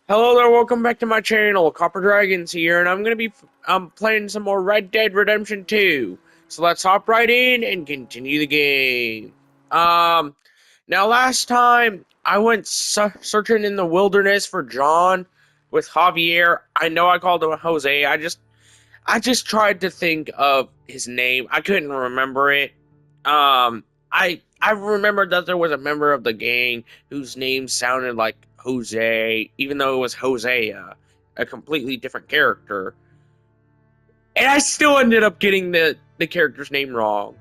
Hello there, welcome back to my channel. Copper Dragons here, and I'm gonna be playing some more Red Dead Redemption 2. So let's hop right in and continue the game. Um, Now last time I went searching in the wilderness for John with Javier. I know I called him Jose. I just tried to think of his name. I couldn't remember it. I remembered that there was a member of the gang whose name sounded like Jose, even though it was Hosea, a completely different character. And I still ended up getting the character's name wrong,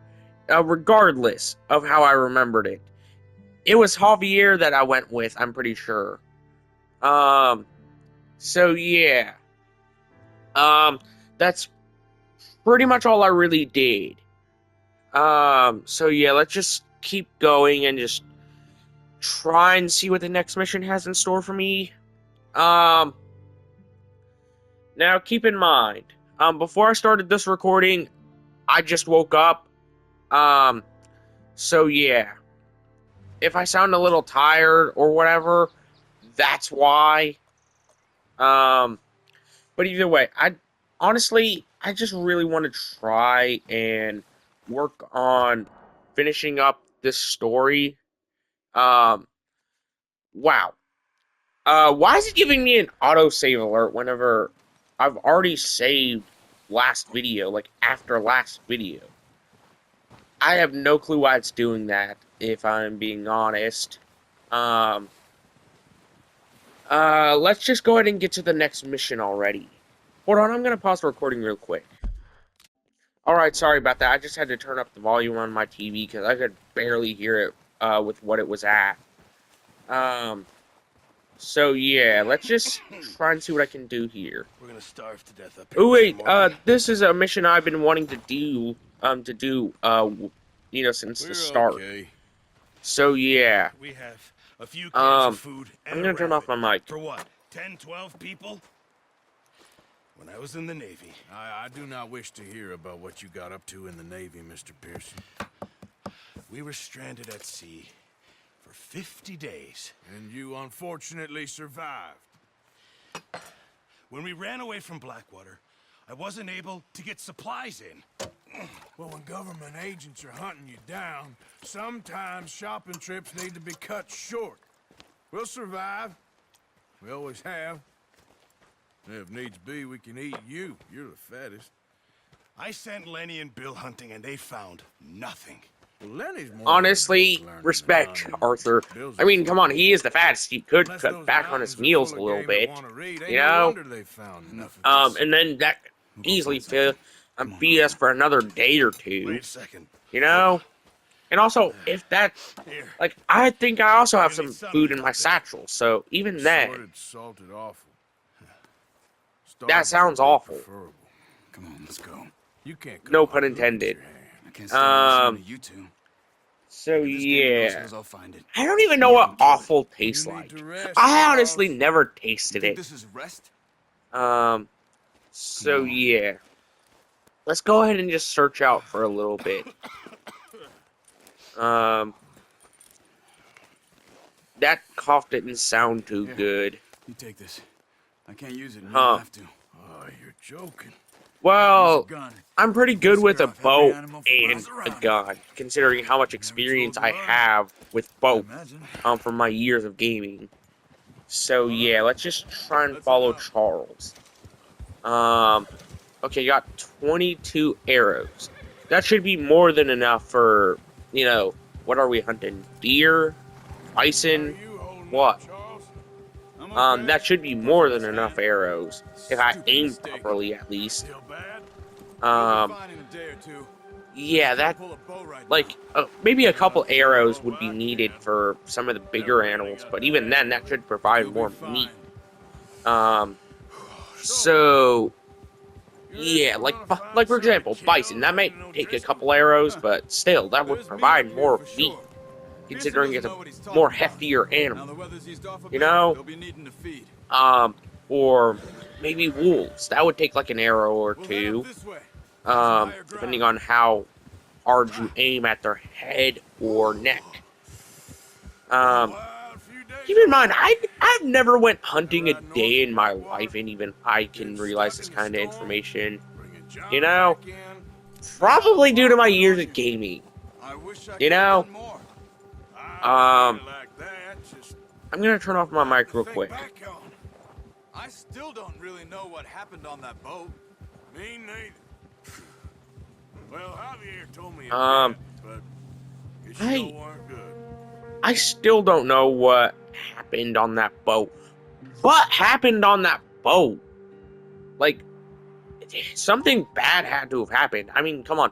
regardless of how I remembered it. It was Javier that I went with, I'm pretty sure. Um, so yeah. Um, that's pretty much all I really did. So yeah, let's just keep going and just try and see what the next mission has in store for me. Um, Now keep in mind, before I started this recording, I just woke up. Um, so yeah, if I sound a little tired or whatever, that's why. Um, but either way, I just really want to try and work on finishing up this story. Um, wow. Why is it giving me an autosave alert whenever I've already saved last video, like after last video? I have no clue why it's doing that, if I'm being honest. Um, let's just go ahead and get to the next mission already. Hold on, I'm gonna pause the recording real quick. Alright, sorry about that. I just had to turn up the volume on my TV because I could barely hear it, with what it was at. Um, So yeah, let's just try and see what I can do here. We're gonna starve to death up here. Oh wait, Mr. Morgan. this is a mission I've been wanting to do, since the We're start. okay. So yeah, We have a few cans of um, food I'm and gonna a turn off rabbit. my mic. For what? 10, 12 people? When I was in the Navy. I do not wish to hear about what you got up to in the Navy, Mr. Pearson. We were stranded at sea for 50 days. And you unfortunately survived. When we ran away from Blackwater, I wasn't able to get supplies in. Well, when government agents are hunting you down, sometimes shopping trips need to be cut short. We'll survive. We always have. If needs be, we can eat you. You're the fattest. I sent Lenny and Bill hunting and they found nothing. Well, Lenny's more Honestly, than a book learning respect, around. Arthur. Bill's I a mean, come on, fool. he is the fattest. He could Unless cut those back on his mountains are meals a full of little game bit, that wanna read, you ain't know? no wonder they found enough of this. And then that could easily feed us for another day or two, Wait a second. you know? And also, if that, Here. like, I think I also have You some need something food in my out there. satchel, so even then, Assorted, salted offal. that sounds awful. Preferable. Come on, let's go. You can't No come pun out. Look at intended. your hand. I can't stand listening Um, to you two. So If this game knows yeah, us, I'll find it. I don't even know what awful tastes You need like. to rest, I honestly Charles. never You tasted think it. this is rest? So Come on. yeah, let's go ahead and just search out for a little bit. That cough didn't sound too Here. good. You take this. I can't use it, and Huh. you have to. Oh, you're joking. Well, Use a gun. I'm pretty good with a Scare off every bow animal for and miles a around. gun, considering how much experience I have with both, Imagine. from my years of gaming. So yeah, let's just try and follow Charles. Okay, got 22 arrows. That should be more than enough for, what are we hunting? Deer? Bison? Are you holding What? up, Charles? That should be more than enough arrows. If I aim properly, at least. Still bad? Fine in a day or two. Yeah, that, Pull a bow right like, maybe a couple arrows would be needed for some of the bigger animals, but even then, that should provide now. more You'll be meat. fine. So, yeah, like for example, bison, that might take a couple arrows, but still, that would provide more meat, considering it's a more heftier Now animal. the weather's eased off a You bit, know? they'll be needing to feed. Or maybe wolves, that would take like an arrow or We'll head two, up this way. depending on how hard you aim at their head or neck. Wild few days keep in mind, I've never went hunting a day in my life, and even I can realize this kind of information. You know, probably due to my years of gaming. I wish I You could have know, done more. Like that, just I'm gonna turn off my mic to real think quick. back on. I still don't really know what happened on that boat. Me neither. Well, Javier told me Um, it did, but it I- sure weren't good. I still don't know what happened on that boat. What happened on that boat? Like, something bad had to have happened. I mean, come on.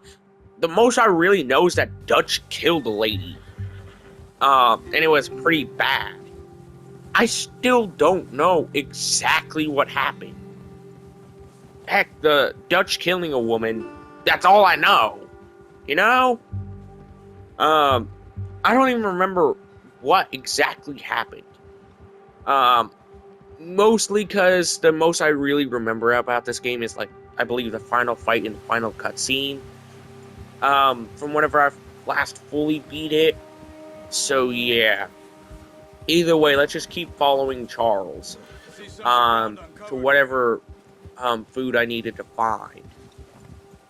The most I really know is that Dutch killed a lady. And it was pretty bad. I still don't know exactly what happened. Heck, the Dutch killing a woman, that's all I know. You know? I don't even remember what exactly happened. Mostly because the most I really remember about this game is, like, I believe the final fight in the final cutscene. From whenever I last fully beat it. So, yeah. Either way, let's just keep following Charles. See some ground To uncovered whatever, food I needed to find. here.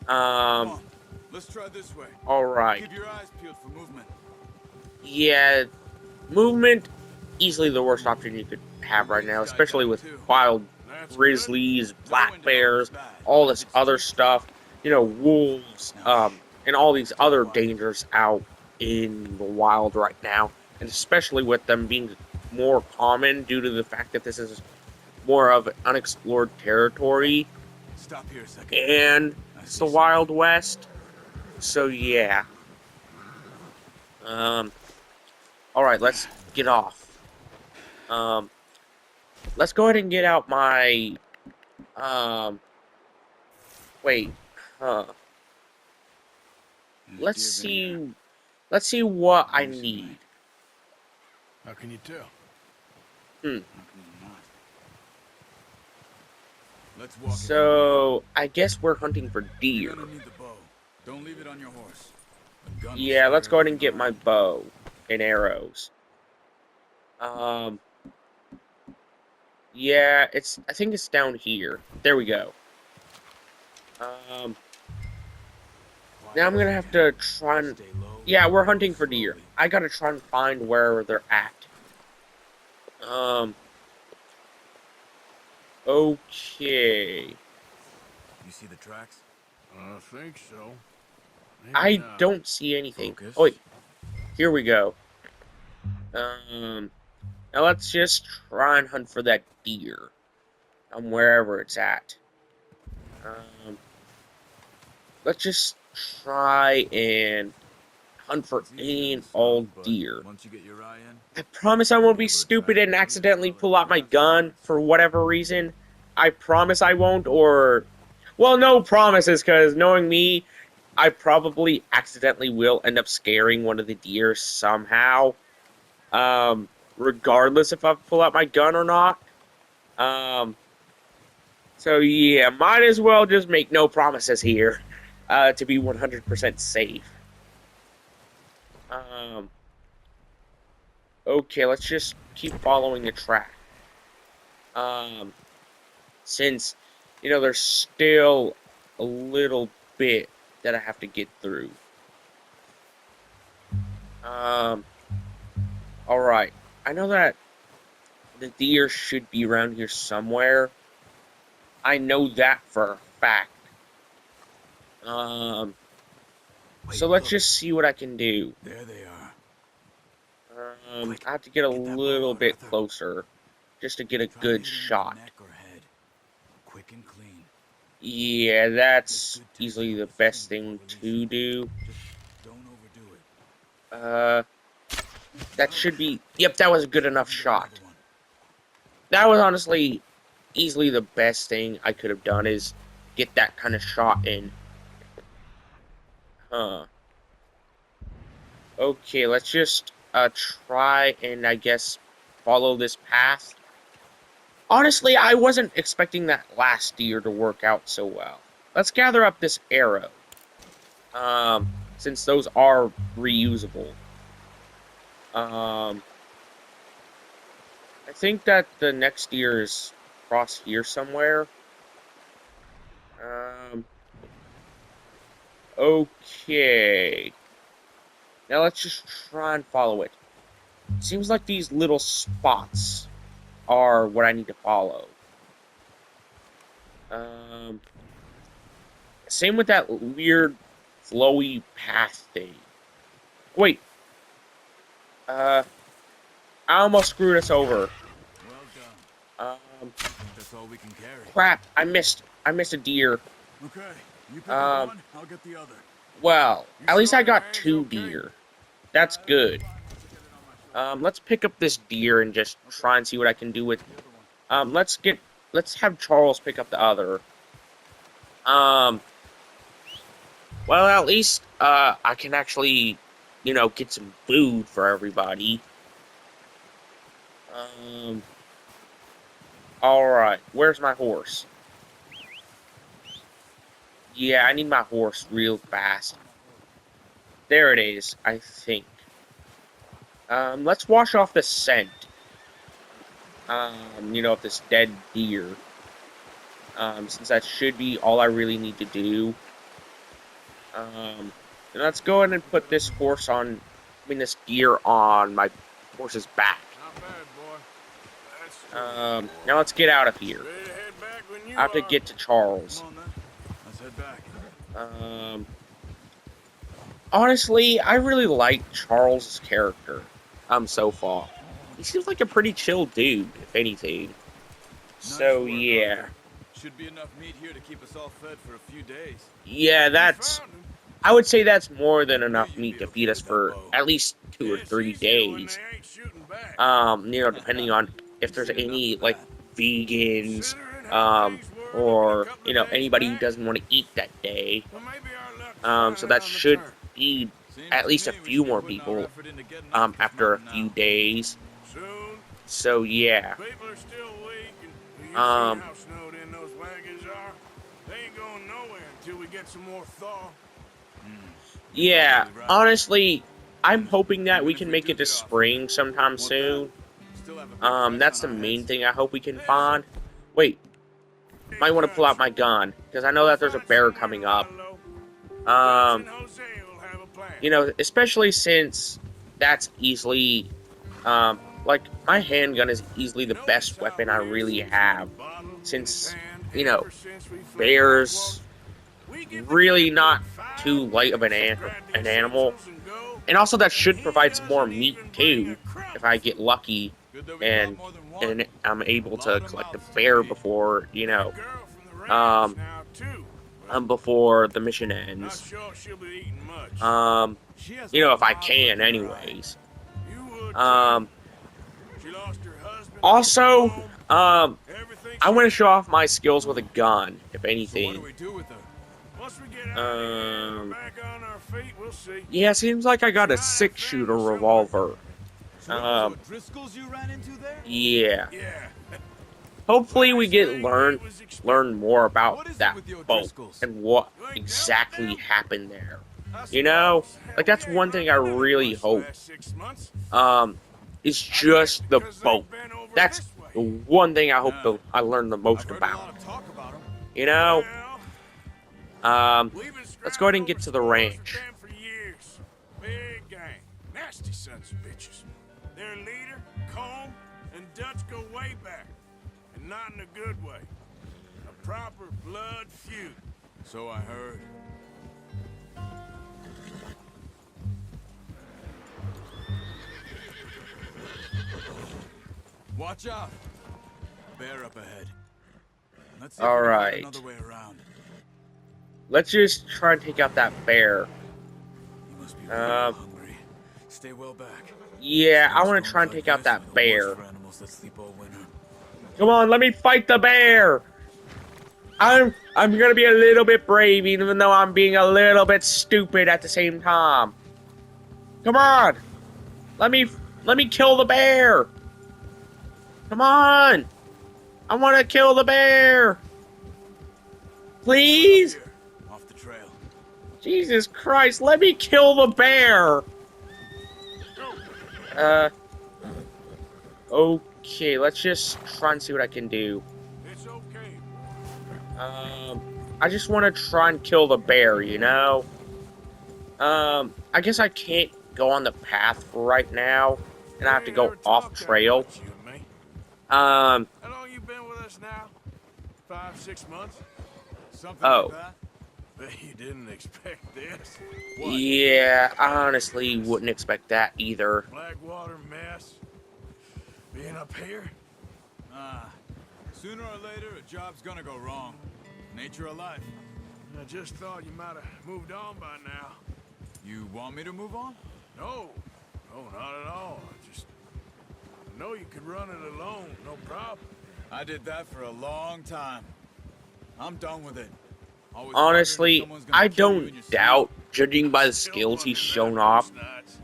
Come Um, on, let's try this way. alright. Keep your eyes peeled for movement. Yeah, movement, easily the worst option you could have right now, especially with wild That's grizzlies, black bears, all this other stuff, you know, wolves, and all these other dangers out in the wild right now, and especially with them being more common due to the fact that this is more of unexplored territory, Stop here a second. and it's the Wild West, so yeah. Alright, let's get off. Let's go ahead and get out my, wait, let's see what I need. How can you tell? Let's walk. So, I guess we're hunting for deer. You're gonna need the bow. Don't leave it on your horse. A gun will Yeah, let's scare go ahead and get everything my away. bow and arrows. Yeah, I think it's down here. There we go. Now I'm gonna have to try and... Stay low. Yeah, we're hunting for deer. I gotta try and find where they're at. Okay. You see the tracks? I think so. Maybe I not. don't see anything. Focus. Oh, wait. Here we go. Now let's just try and hunt for that deer. Wherever it's at. Let's just try and hunt for It's easy any to and stop, all but deer. Once you get your eye in, I promise I won't be stupid and accidentally pull out my gun for whatever reason. I promise I won't, or... Well, no promises, because knowing me, I probably accidentally will end up scaring one of the deer somehow. Regardless if I pull out my gun or not. So yeah, might as well just make no promises here, to be 100% safe. Okay, let's just keep following the track. Since, you know, there's still a little bit that I have to get through. Alright. I know that the deer should be around here somewhere. I know that for a fact. So let's just see what I can do. there they are. I have to get a Get that little bow, bit Arthur. closer just to get a Try to good hit him in the shot. neck or head. Quick and clean. Yeah, that's easily the best thing to do. Just don't overdo it. That should be... Yep, that was a good enough Get shot. another one. That was honestly easily the best thing I could have done, is get that kind of shot in. Okay, let's just try and, I guess, follow this path. Honestly, I wasn't expecting that last deer to work out so well. Let's gather up this arrow. Since those are reusable. I think that the next deer is across here somewhere. Okay. Now let's just try and follow it. Seems like these little spots are what I need to follow. Same with that weird flowy path thing. Wait. I almost screwed us over. Well done. That's all we can carry. Crap, I missed a deer. Okay, you pick up one, I'll get the other. Well, at least I got 2 deer. That's good. Let's pick up this deer and just try and see what I can do with. Let's have Charles pick up the other. Well, at least I can actually, get some food for everybody. All right, where's my horse? Yeah, I need my horse real fast. There it is, I think. Let's wash off the scent. Of this dead deer. Since that should be all I really need to do. And let's go ahead and put this this deer on my horse's back. Not bad, boy. Now let's get out of here. Ready to head back when you I have to are. get to Charles. Come on then. Let's head back. Honestly, I really like Charles' character, so far. He seems like a pretty chill dude, if anything. So, Nice work, yeah. Arthur. Should be enough meat here to keep us all fed for a few days. Yeah, I would say that's more than enough meat to feed us for at least 2 or 3 days. Depending on if there's any, vegans, or, anybody who doesn't want to eat that day. So that should feed at least a few more people, after a few days. So, yeah. People are still weak, and you see Um, how snowed in those wagons are. They ain't going nowhere until we get some more thaw. Yeah, honestly, I'm hoping that we can make it to spring sometime soon. That's the main thing I hope we can find. Wait, might want to pull out my gun, because I know that there's a bear coming up. Especially since that's easily, my handgun is easily the best weapon I really have. Since, bears really not too light of an animal. And also that should provide some more meat too, if I get lucky and I'm able to collect a bear before, before the mission ends. If I can anyways. Also, I want to show off my skills with a gun, if anything. So what do we do with her? Once we get out of here, back on our feet, we'll see. Yeah, seems like I got a 6-shooter revolver. So those were Driscolls you ran into there? Yeah. Yeah. Hopefully we learn more about What is it that with your boat Driscolls? and what exactly happened there. That's one thing I really hope. Is just the boat. That's the one thing I hope I learn the most I've heard a about. lot of talk about 'em. Let's go ahead and get to the ranch. Big gang. Nasty sons of bitches. Their leader, Combe, and Dutch go way back. And not in a good way. A proper blood feud. So I heard. Watch out! Bear up ahead. Let's see if we can Alright. find another way around. Let's just try and take out that bear. You must be really hungry. Stay well back. Yeah, I want to Storms try and like take out this that are the worst bear. for animals that sleep all winter. Come on, let me fight the bear. I'm gonna be a little bit brave, even though I'm being a little bit stupid at the same time. Come on, let me kill the bear. Come on, I want to kill the bear. Please, Here, off the trail. Jesus Christ, let me kill the bear. Okay, let's just try and see what I can do. It's okay. I just want to try and kill the bear, you know? I guess I can't go on the path for right now, and I have to go off trail. You and me. Um, How long you been with us now? 5, 6 months? Something Oh. like that? Bet you didn't expect this. yeah, I honestly wouldn't expect that either. Blackwater mess. Being up here? Sooner or later, a job's gonna go wrong. Nature of life. I just thought you might have moved on by now. You want me to move on? No. No, not at all. I know you could run it alone, no problem. I did that for a long time. I'm done with it. Always Honestly, wondering if someone's gonna I kill you in don't your sleep. doubt, judging by the Still skills he's wondering shown that off, most nights.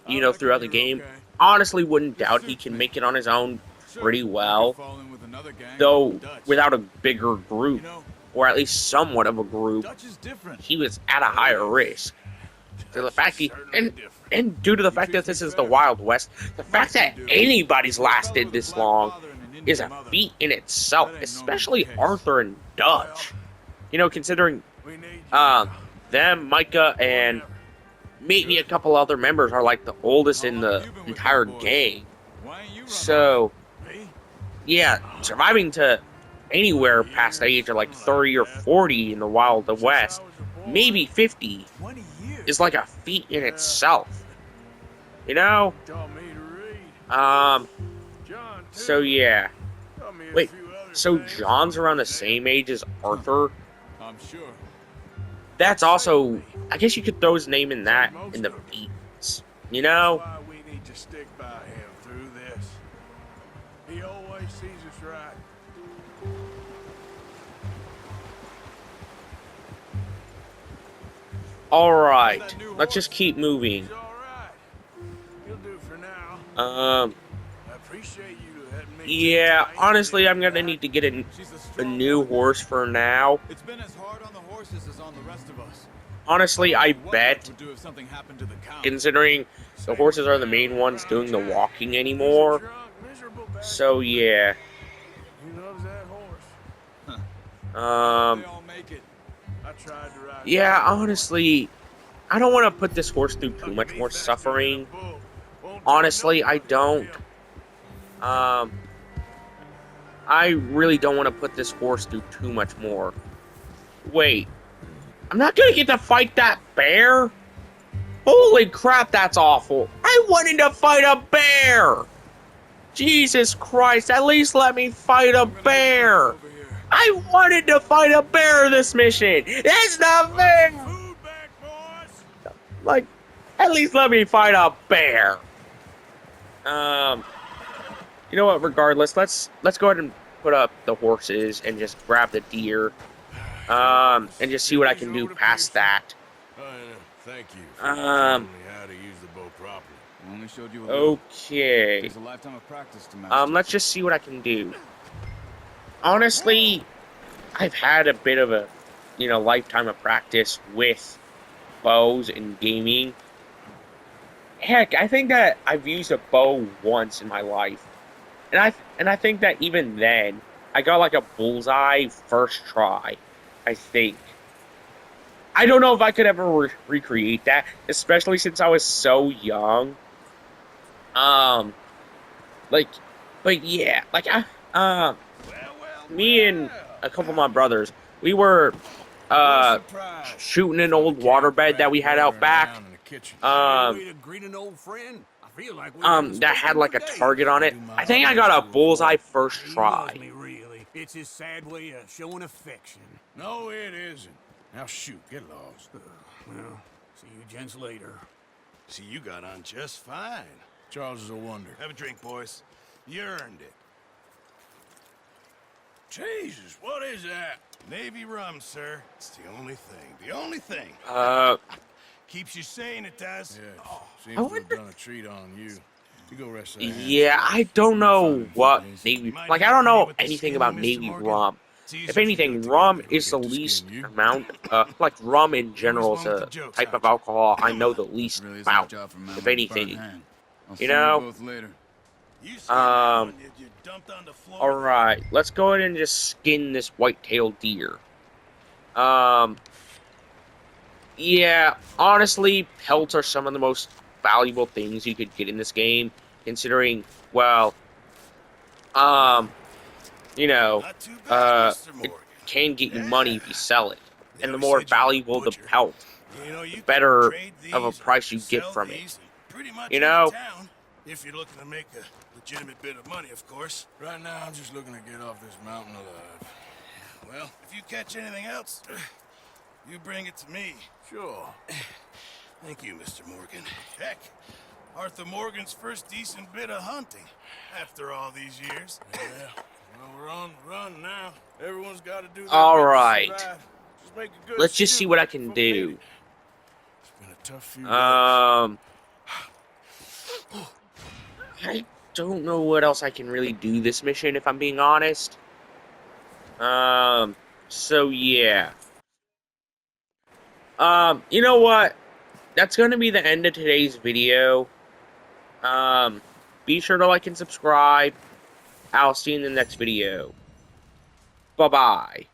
you I know, reckon throughout the you're game, okay. honestly wouldn't doubt he can make it on his own Sure, pretty I could well, fall in with another gang, though Dutch. without a bigger group, You know, or at least somewhat of a group, Dutch is different. he was at a higher risk. So the fact he, Certainly different. and due to the fact that this is the Wild West, the fact that anybody's lasted this long is a feat in itself, especially Arthur and Dutch. You know, considering We need you. them, Micah, and maybe a couple other members are like the oldest in the entire gang. Why ain't you running So, Me? yeah, surviving to anywhere past the age of like 30 or 40 in the Wild West, maybe 50, 20 years? is like a feat in itself. You know? Taught me to read. Um, John, too. so yeah. Taught me a Wait, few other so things. John's around the same age as Arthur? I'm sure. That's also, I guess you could throw his name in that, in the feats. You know? That's why we need to stick by him through this. He always sees us right. Alright, let's just keep moving. He's all right. He'll do for now. I appreciate you letting me. Yeah, take the honestly, time I'm gonna to need to get a She's a strong new woman. horse for now. It's been as hard on the horses as on the rest of us. Honestly, I What bet, would do if something happened to the count? considering the horses are the main ones doing the walking anymore. Drunk, miserable bastard. So, yeah. He loves that horse. They all make it. I tried to ride. Yeah, honestly, I don't want to put this horse through too much more suffering. Honestly, I don't. I really don't want to put this horse through too much more. Wait, I'm not gonna get to fight that bear? Holy crap, that's awful. I wanted to fight a bear! Jesus Christ, at least let me fight a bear! Over here. I wanted to fight a bear this mission! That's not fair! Food back, boys. Like, at least let me fight a bear. You know what? Regardless, let's go ahead and put up the horses and just grab the deer. And just see what I can do past that. Thank you. For Um, telling me how to use the bow properly. I only showed you a little. Okay. Takes a lifetime of practice to master. Let's just see what I can do. Honestly, I've had a bit of a, lifetime of practice with bows and gaming. Heck, I think that I've used a bow once in my life. And I think that even then, I got like a bullseye first try, I think. I don't know if I could ever recreate that, especially since I was so young. But yeah, like me and a couple of my brothers, we were shooting an old waterbed that we had out back. That had like a target on it. I think I got a bullseye first try. It's his sad way of showing affection. No, it isn't. Now shoot, get lost. Well, see you gents later. See, you got on just fine. Charles is a wonder. Have a drink, boys. You earned it. Jesus, what is that? Navy rum, sir. It's the only thing. The only thing. Keeps you sane, it does. Yeah, I seems to have wonder- done a treat on you. You go rest that hand. Yeah, I don't know what Navy... Like, I don't know anything about Navy rum. If anything, rum is the least amount... like, rum in general is a type of alcohol I know the least Really is our about. job for Mount If Burn anything. Hand. I'll You see know? both later. You scared that one you dumped on the floor. Alright, let's go ahead and just skin this white-tailed deer. Yeah, honestly, pelts are some of the most valuable things you could get in this game, considering, well, you know, Not too bad, Mr. it Morgan. can get you Yeah. money if you sell it. They And the always more said you were a valuable the butcher. pelt, You know, you the could better trade of a these, price you get sell from it. these, pretty much You any know? town, if you're looking to make a legitimate bit of money, of course. Right now, I'm just looking to get off this mountain alive. Well, if you catch anything else, you bring it to me. Sure. Thank you, Mr. Morgan. Heck, Arthur Morgan's first decent bit of hunting after all these years. Yeah. Well, we're on the run now. Everyone's got to do their All bit to right. survive. Just make a good Let's just see stew what I can before we do. eat it. It's been a tough few days. I don't know what else I can really do this mission, if I'm being honest. So yeah. You know what? That's gonna be the end of today's video. Be sure to like and subscribe. I'll see you in the next video. Bye-bye.